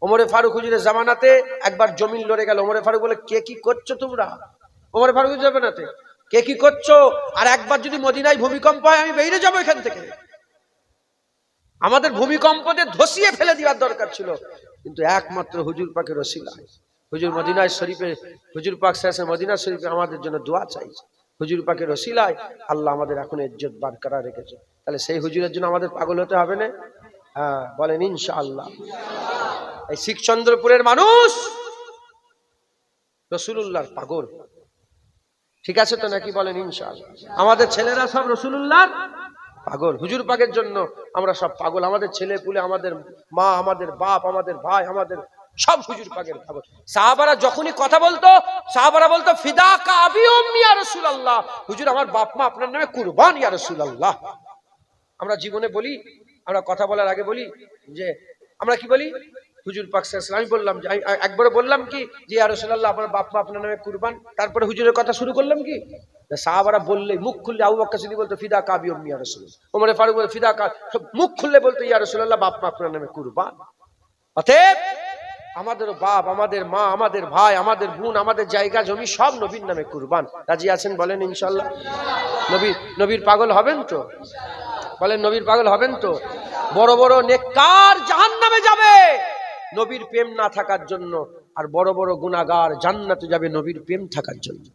ওমরে ফারুক হুজুরের জামানাতে একবার জমিন লড়ে গেল, ওমরে ফারুক বলে কে কি করছো তোমরা? ওমরে ফারুক জামানাতে কে কি করছো? আর একবার যদি মদিনায় ভূমিকম্প হয় আমি বেরিয়ে যাবো এখান থেকে। আমাদের ভূমিকম্পতে ধসিয়ে ফেলে দেওয়ার দরকার ছিল, কিন্তু একমাত্র হুজুর পাকের ওসিলায়, হুজুর মদিনায় শরীফে, হুজুর পাক সাল্লাল্লাহু মদিনা শরীফে আমাদের জন্য দোয়া চাইছে, হুজুর পাকের ওসিলায় আল্লাহ আমাদের এখন ইজ্জত বরকরার রেখেছে। তাহলে সেই হুজুরের জন্য আমাদের পাগল হতে হবে না? হ্যাঁ, বলেন ইনশাআল্লাহ। এই শিখচন্দ্রপুরের মানুষ রাসূলুল্লাহর পাগল, ঠিক আছে তো নাকি? বলেন ইনশাআল্লাহ। আমাদের ছেলেরা সব রাসূলুল্লাহর পাগল, হুজুর পাকের জন্য আমরা সব পাগল। আমাদের ছেলে পুলে, আমাদের মা, আমাদের বাপ, আমাদের ভাই, আমাদের সব হুজুর পাকের পাগল। সাহাবারা যখনই কথা বলতো, সাহাবারা বলতো ফিদাকা আবি উম্মি ইয়া রাসূলুল্লাহ, হুজুর আমার বাপ মা আপনার নামে কুরবান ইয়া রাসূলুল্লাহ। আমরা জীবনে বলি, আমরা কথা বলার আগে বলি যে আমরা কি বলি? হুজুর পাক সাল্লাল্লাহু আলাইহি ওয়াসাল্লাম। আমি বললাম যে একবারে বললাম কি যে ইয়া রাসূলুল্লাহ আপনার বাপ মা আপনার নামে কুরবান, তারপরে হুজুরের কথা শুরু করলাম কি? সাহাবারা বললে মুখ খুললে, আবু বকর সিদ্দিক বলতো ফিদাকা আবি উম্মি ইয়া রাসূলুল্লাহ, ওমর ফারুক বলতো ফিদাকা, মুখ খুললে বলতো ইয়া রাসূলুল্লাহ বাপ মা আপনার নামে কুরবান। অতএব আমাদের বাপ, আমাদের মা, আমাদের ভাই, আমাদের বোন, আমাদের জায়গা জমি সব নবীর নামে কুরবান। রাজি আছেন? বলেন ইনশাআল্লাহ। নবীর পাগল হবেন তো? বলেন নবীর পাগল হবেন তো? বড় বড় নেককার জাহান্নামে যাবে নবীর প্রেম না থাকার জন্য, আর বড় বড় গুনাহগার জান্নাতে যাবে নবীর প্রেম থাকার জন্য।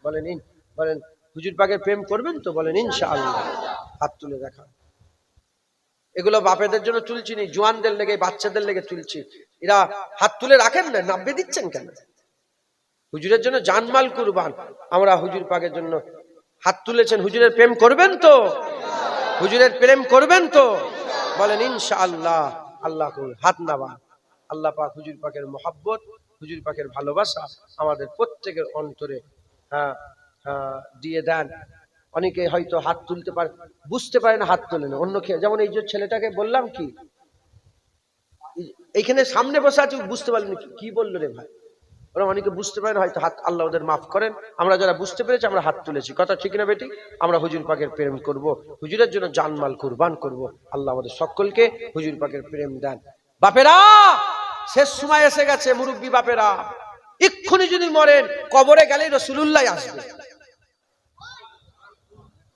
বলেন হুজুর পাকের প্রেম করবেন তো? বলেন ইনশাআল্লাহ। হাত তুলে দেখা। এগুলো বাপেদের জন্য তুলছি নি, জোয়ানদের লেগে, বাচ্চাদের লেগে তুলছি। এরা হাত তুলে রাখেন না, নাববে দিচ্ছেন কেন? হুজুরের জন্য জানমাল কুরবান। আমরা হুজুর পাকের জন্য হাত তুলেছেন, হুজুরের প্রেম করবেন তো? হুজুরের প্রেম করবেন তো? বলেন ইনশাআল্লাহ। আল্লাহ হাত নামান। আল্লাহ পাক হুজুর পাকের মহব্বত, হুজুর পাকের ভালোবাসা আমাদের প্রত্যেকের অন্তরে দিয়ে দেন। অনেকে হয়তো হাত তুলতে পারে, বুঝতে পারে না, হাত তোলে না। অন্য যেমন এই যে ছেলেটাকে বললাম কি, এইখানে সামনে বসে আছে, বুঝতে পারলেন কি বললো রে ভাই? ওরা অনেকে বুঝতে পারেন, হয়তো হাত, আল্লাহ ওদের মাফ করেন। আমরা যারা বুঝতে পেরেছি আমরা হাত তুলেছি। কথা ঠিক না বেটি? আমরা হুজুর পাকের প্রেম করব, হুজুরের জন্য জানমাল কুরবান করব। আল্লাহ আমাদের সকলকে হুজুর পাকের প্রেম দেন। বাপেরা, শেষ সময় এসে গেছে। মুরব্বী বাপেরা, এক্ষুনি যদি মরেন, কবরে গেলেই রাসূলুল্লাহ আসবে।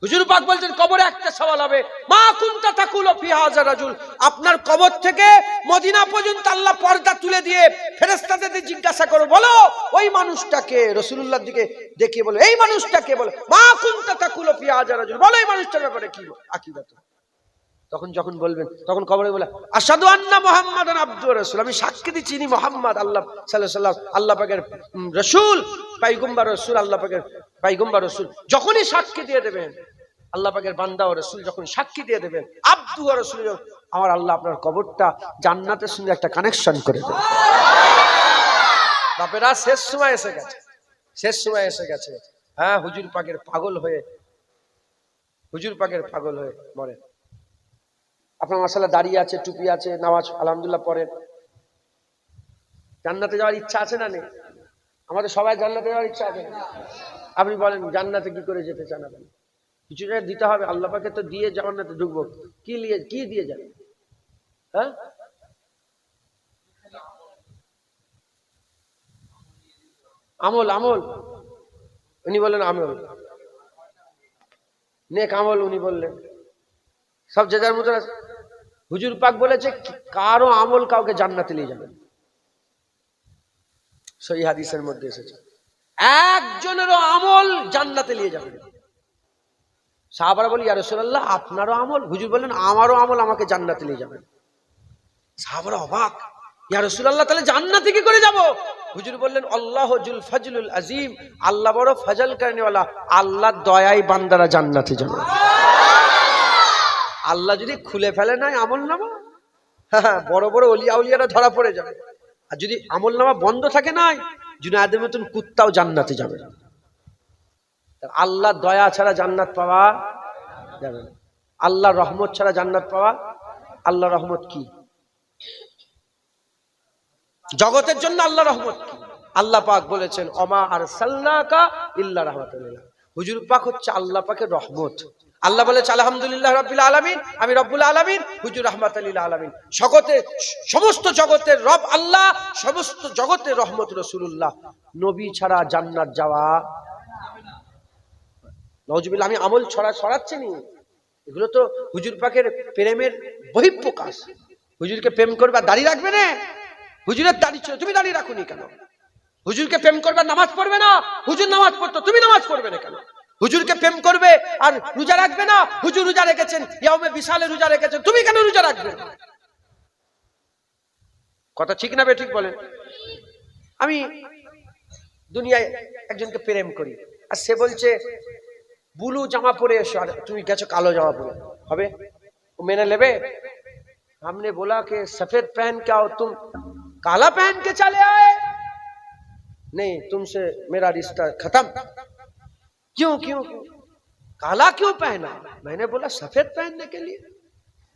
হুজুর পাক বলছেন কবরে একটা সওয়াল হবে, মা কুনতা তাকুলু ফি হাযা রাজুল। আপনার কবর থেকে মদিনা পর্যন্ত আল্লাহ পর্দা তুলে দিয়ে ফেরেশতাদের জিজ্ঞাসা করো, বলো ওই মানুষটাকে, রাসূলুল্লাহর দিকে দেখিয়ে বলো এই মানুষটাকে, বলো মা কুনতা তাকুলু ফি হাযা রাজুল, বলো এই মানুষটার ব্যাপারে কি আকীদা। তখন যখন বলবেন, তখন কবরে বলে আশহাদু আন্না মুহাম্মাদান আবদুহু ওয়া রাসূলুহু, আমি সাক্ষী দিচ্ছি ইনি মুহাম্মদ আল্লাহ সাল্লাল্লাহু আলাইহি ওয়াসাল্লাম আল্লাহ পাকের রাসূল, পয়গম্বর রাসূল, আল্লাহ পাকের পয়গম্বর রাসূল। যখনই সাক্ষী দিয়ে দেবেন, আল্লাহ পাকের বান্দা ও রাসূল যখন সাক্ষী দিয়ে দেবেন আবদু ওয়া রাসূল, আমার আল্লাহ আপনার কবরটা জান্নাতের সঙ্গে একটা কানেকশন করে দেবে। বাপেরা, শেষ সময় এসে গেছে, শেষ সময় এসে গেছে। হ্যাঁ, হুজুর পাকের পাগল হয়ে, হুজুর পাকের পাগল হয়ে মরে। আপনার মাশাআল্লাহ দাড়ি আছে, টুপি আছে, নামাজ আলহামদুলিল্লাহ পড়েন। জান্নাতে যাওয়ার ইচ্ছা আছে না নেই? আমাদের সবাই জান্নাতে যাওয়ার ইচ্ছা আছে। আপনি বলেন জান্নাতে কি করে যেতে চান? আপনি কিছু দিতে হবে, আল্লাহ পাকে তো দিয়ে জান্নাতে ঢুকবো, কি দিয়ে যাবেন? হ্যাঁ, আমল, আমল। উনি বলেন আমল, নেক আমল উনি বললেন। সব যে যার মতো আছে। হুজুর পাক বলেছে কারো আমল কাউকে জান্নাতে নিয়ে যাবেন, সহিহ হাদিসের মধ্যে এসেছে একজনেরও আমল জান্নাতে নিয়ে যাবেন। সাহাবারা বলি ইয়া রাসূলুল্লাহ আপনারও আমল? হুজুর বললেন আমারও আমল আমাকে জান্নাতে নিয়ে যাবেন। সাহাবারা অবাক, ইয়া রাসূলুল্লাহ তাহলে জান্নাতে কি করে যাব? হুজুর বললেন আল্লাহু জুল ফাজলুল আযীম, আল্লাহ বড় ফজল করেনেওয়ালা, আল্লাহর দয়ায় বান্দারা জান্নাতে যাবে। আল্লাহ যদি খুলে ফেলে নাই আমল নামা, হ্যাঁ, বড় বড় ওলিয়া উলিয়ারা ধরা পড়ে যাবে। আর যদি আমল নামা বন্ধ থাকে নাই, জুনায়েদের মতন কুত্তাও জান্নাতে যাবে না। আল্লাহর দয়া ছাড়া জান্নাত পাওয়া যাবে না, আল্লাহর রহমত ছাড়া জান্নাত পাওয়া। আল্লাহর রহমত কি? জগতের জন্য আল্লাহর রহমত কি? আল্লাহ পাক বলেছেন ওমা আরসালনাকা ইল্লা রাহমাতাল লিল আলামিন। হুজুর পাক হচ্ছে আল্লাহ পাকের রহমত। আল্লাহ বলেছে আলহামদুলিল্লাহ রাব্বিল আলামিন, আমি রব্বুল আলামিন, হুজুর রাহমাতাল লিল আলামিন। সমস্ত জগতের রব আল্লাহ, সমস্ত জগতের রহমত রাসূলুল্লাহ। নবী ছাড়া জান্নাত যাওয়া নাউজুবিল্লাহ। আমি আমল ছড়াচ্ছি নি, এগুলো তো হুজুর পাকের প্রেমের বহিঃপ্রকাশ। হুজুরকে প্রেম করবে আর দাড়ি রাখবে না? হুজুরের দাড়ি ছিল, তুমি দাড়ি রাখুনি কেন? হুজুরকে প্রেম করবে আর নামাজ পড়বে না? হুজুর নামাজ পড়তো, তুমি নামাজ পড়বে না কেন? হুজুরকে প্রেম করবে আর রোজা রাখবে না? হুজুর রোজা রেখেছেন, ইয়াউমে বিশালে রোজা রেখেছেন, তুমি কেন রোজা রাখবে না? কথা ঠিক না বেঠিক বলেন? আমি দুনিয়ায় একজনকে প্রেম করি, আর সে বলছে ব্লু জামা পরে এসো, আর তুমি গেছো কালো জামা পরে, হবে? ও মেনে নেবে? हमने बोला कि सफेद पहन के आओ, तुम काला पहन के चले आए, नहीं तुमसे मेरा रिश्ता खत्म। क्यों क्यों क्यों काला क्यों पहना? मैंने बोला सफेद पहनने के लिए।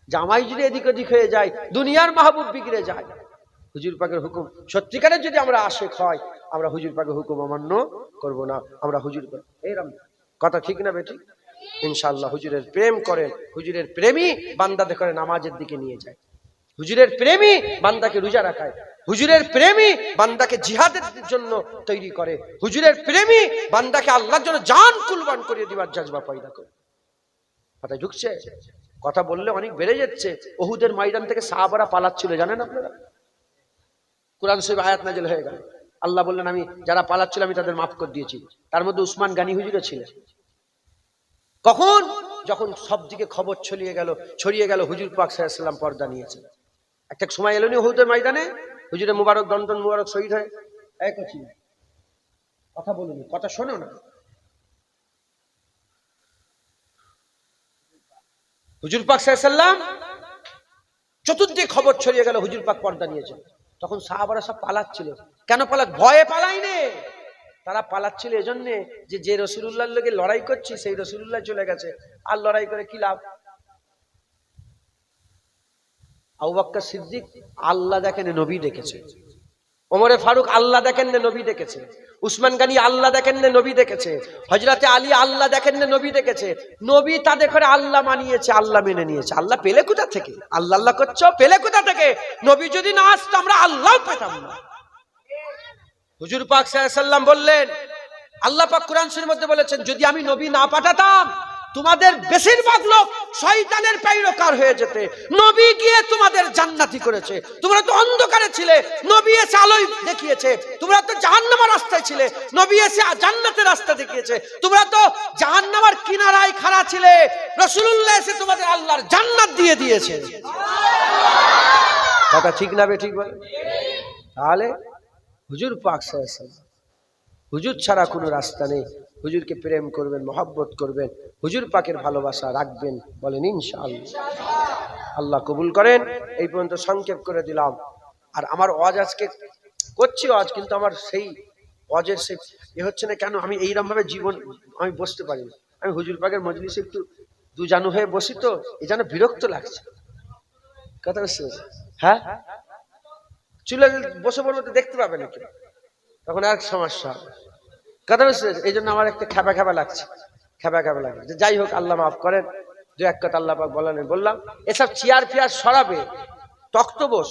জামাই যদি এদিক ওদিক হয়ে যায়, দুনিয়ার মাহবুব বিগড়ে যায়। হুজুর পাকের হুকুম সত্যিকারের যদি আমরা আশিক হয়, আমরা হুজুর পাকের হুকুম অমান্য করব না, আমরা হুজুর এরকম। কথা ঠিক না বেটি? ইনশাআল্লাহ হুজুরের প্রেম করেন, হুজুরের প্রেমী বান্দাদের করে নামাজের দিকে নিয়ে যায়, হুজুরের প্রেমী বান্দাকে রোজা রাখায়, হুজুরের প্রেমী বান্দাকে জিহাদের জন্য তৈরি করে, হুজুরের প্রেমী বান্দাকে আল্লাহর জন্য জান কুরবান করে দিবার জজবা পয়দা করে। কথা ঢুকছে? কথা বললে অনেক বেড়ে যাচ্ছে। উহুদের ময়দান থেকে সাহাবারা পালাচ্ছিল, জানেন আপনারা? কুরআন শরীফ আয়াত নাযিল হয়ে গেল, আল্লাহ বললেন আমি যারা পালাচ্ছিল আমি তাদের মাফ করে দিয়েছি। তার মধ্যে উসমান গানি হুজুরও ছিলেন। কখন? যখন সব দিকে খবর ছড়িয়ে গেল হুজুর পাক সাল্লাল্লাহু আলাইহি ওয়াসাল্লাম পর্দা নিয়েছেন। একটা সময় এলো নি উহুদের ময়দানে, হুজুরের মুবারক দন্তন মুবারক শহীদ হয়ে এক ছিল। কথা বলুন, কথা শোনো না। হুজুর পাক সাল্লাল্লাহু আলাইহি ওয়াসাল্লাম চতুর্দিকে খবর ছড়িয়ে গেল হুজুর পাক পর্দা নিয়েছেন। তখন সাহাবারা সব পালাচ্ছিল। কেন ভয়ে পালাইনি, তারা পালাচ্ছিল এজন্য যে রাসূলুল্লাহর লগে লড়াই করছি সেই রাসূলুল্লাহ চলে গেছে, আর লড়াই করে কি লাভ? আবু বকর সিদ্দিক আল্লাহ দেখেন, নবী দেখেছে। ওমরে ফারুক আল্লাহ দেখেন না নবী দেখেছে, উসমান গানি আল্লাহ দেখেন না নবী দেখেছে, হযরতে আলী আল্লাহ দেখেন না নবী দেখেছে। নবী তাদের করে আল্লাহ মানিয়েছে, আল্লাহ মেনে নিয়েছে। আল্লাহ পেলে কোথা থেকে? আল্লাহ আল্লাহ করছো, পেলে কোথা থেকে? নবী যদি না আসতো আমরা আল্লাহ পেতাম না। হুজুর পাক সাল্লাল্লাহু আলাইহি ওয়াসাল্লাম বললেন, আল্লাহ পাক কোরআন শরীফের মধ্যে বলেছেন, যদি আমি নবী না পাঠাতাম তোমাদের বেশিরভাগ লোক শয়তানের পেইরোকার হয়ে যেতে। নবী গিয়ে তোমাদের জান্নাতি করেছে। তোমরা তো অন্ধকারে ছিলে, নবী এসে আলোয় দেখিয়েছে। তোমরা তো জাহান্নামের রাস্তায় ছিলে, নবী এসে জান্নাতের রাস্তা দেখিয়েছে। তোমরা তো জাহান্নামের কিনারায় খাড়া ছিলে, রাসূলুল্লাহ এসে তোমাদের আল্লাহর জান্নাত দিয়ে দিয়েছে। কথা ঠিক না বেঠিক বলে? তাহলে হুজুর পাক সাল্লাল্লাহু আলাইহি ওয়াসাল্লাম, হুজুর ছাড়া কোনো রাস্তা নেই। হুজুরকে প্রেম করবেন, মহব্বত করবেন, হুজুর পাকের ভালোবাসা রাখবেন, বলেন ইনশাআল্লাহ। আল্লাহ কবুল করেন। এই পর্যন্ত সংক্ষেপ করে দিলাম। আর আমার ওয়াজ আজকে করছি ওয়াজ, কিন্তু আমার সেই ওয়াজের সে হচ্ছে না কেন, আমি এইরকম ভাবে জীবন আমি বসতে পারি না। আমি হুজুর পাকের মজলিসে একটু দুজানু হয়ে বসি, তো এই যেন বিরক্ত লাগছে। কথা বুঝতে পারছি? হ্যাঁ, চুলে বসে পড়বো তো দেখতে পাবে নাকি, তখন আর সমস্যা হবে। কথা বুঝতে পারছি? এই জন্য আমার একটা খেপা খেপা লাগছে, খেপা খেপা লাগছে। যাই হোক, আল্লাহ মাফ করেন। দু এক কথা আল্লাহ পাক বললাম। এসব চেয়ার ফিয়ার সরাবে, তক্ত বস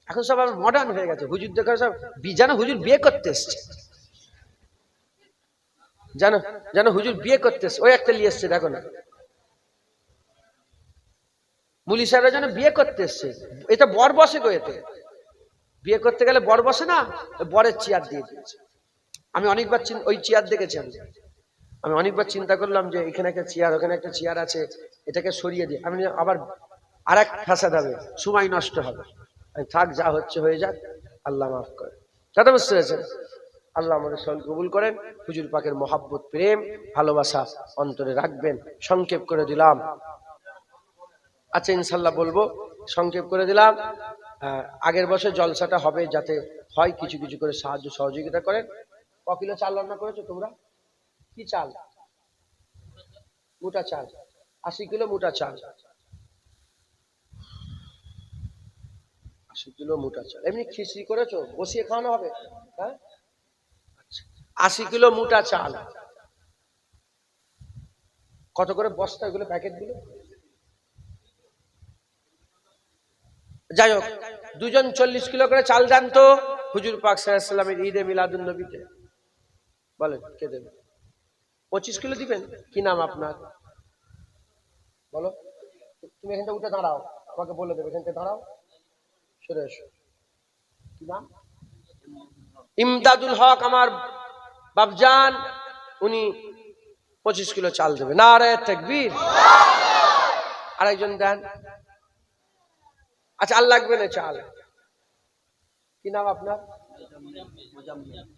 এখন সব মডার্ন হয়ে গেছে। হুজুর দেখে সব যেন হুজুর বিয়ে করতে এসছে, জানো যেন হুজুর বিয়ে করতে এসছে। ওই একটা নিয়ে এসছে, দেখো না, মুলি সাহেবরা যেন বিয়ে করতে এসছে। এটা বর বসে গো, এতে বিয়ে করতে গেলে বর বসে না, বরের চেয়ার দিয়ে দিয়েছে। আমি অনেকবার ওই চেয়ার দেখেছি। আমি অনেকবার চিন্তা করলাম যে এখানে একটা চেয়ার, ওখানে একটা চেয়ার আছে, এটাকে সরিয়ে দিই। আমি আবার আর এক ফাসাদ হবে, সময় নষ্ট হবে। থাক, যা হচ্ছে হয়ে যাক, আল্লাহ মাফ করে। কথা বুঝতে পেরেছেন? আল্লাহ আমাদের সকল কবুল করেন। হুজুর পাকের মহব্বত, প্রেম, ভালোবাসা অন্তরে রাখবেন। সংক্ষেপ করে দিলাম। আচ্ছা, ইনশাল্লাহ বলবো, সংক্ষেপ করে দিলাম। আগের বছর জলসাটা হবে, যাতে হয় কিছু কিছু করে সাহায্য সহযোগিতা করেন। ক কিলো চাল রান্না করেছো তোমরা? কি চাল? মোটা চাল, 80 কিলো মোটা চাল। 80 কিলো মোটা চাল। এমনি খিচড়ি করেছো? বসিয়ে খাওয়ানো হবে? হ্যাঁ, 80 কিলো মোটা চাল। কত করে বস্তা এগুলো, প্যাকেট গুলো? যাই হোক, দুজন 40 কিলো করে চাল দেন তো হুজুর পাক সাল্লাল্লাহু আলাইহি ওয়াসাল্লামের ঈদে মিলাদুন নবীতে। বলেন কে দেবে? 25 কিলো দিবেন। কি নাম আপনার? বলো। তুমি এখান থেকে উঠে দাঁড়াও, আমাকে বলে দেবে। এখান থেকে দাঁড়াও, সরে এসো। কি নাম? ইমদাদুল হক, আমার বাপজান। উনি 25 কিলো চাল দেবে। নারে তাকবীর। আরেকজন দেন। আচ্ছা, আর লাগবে না চাল। কি নাম আপনার?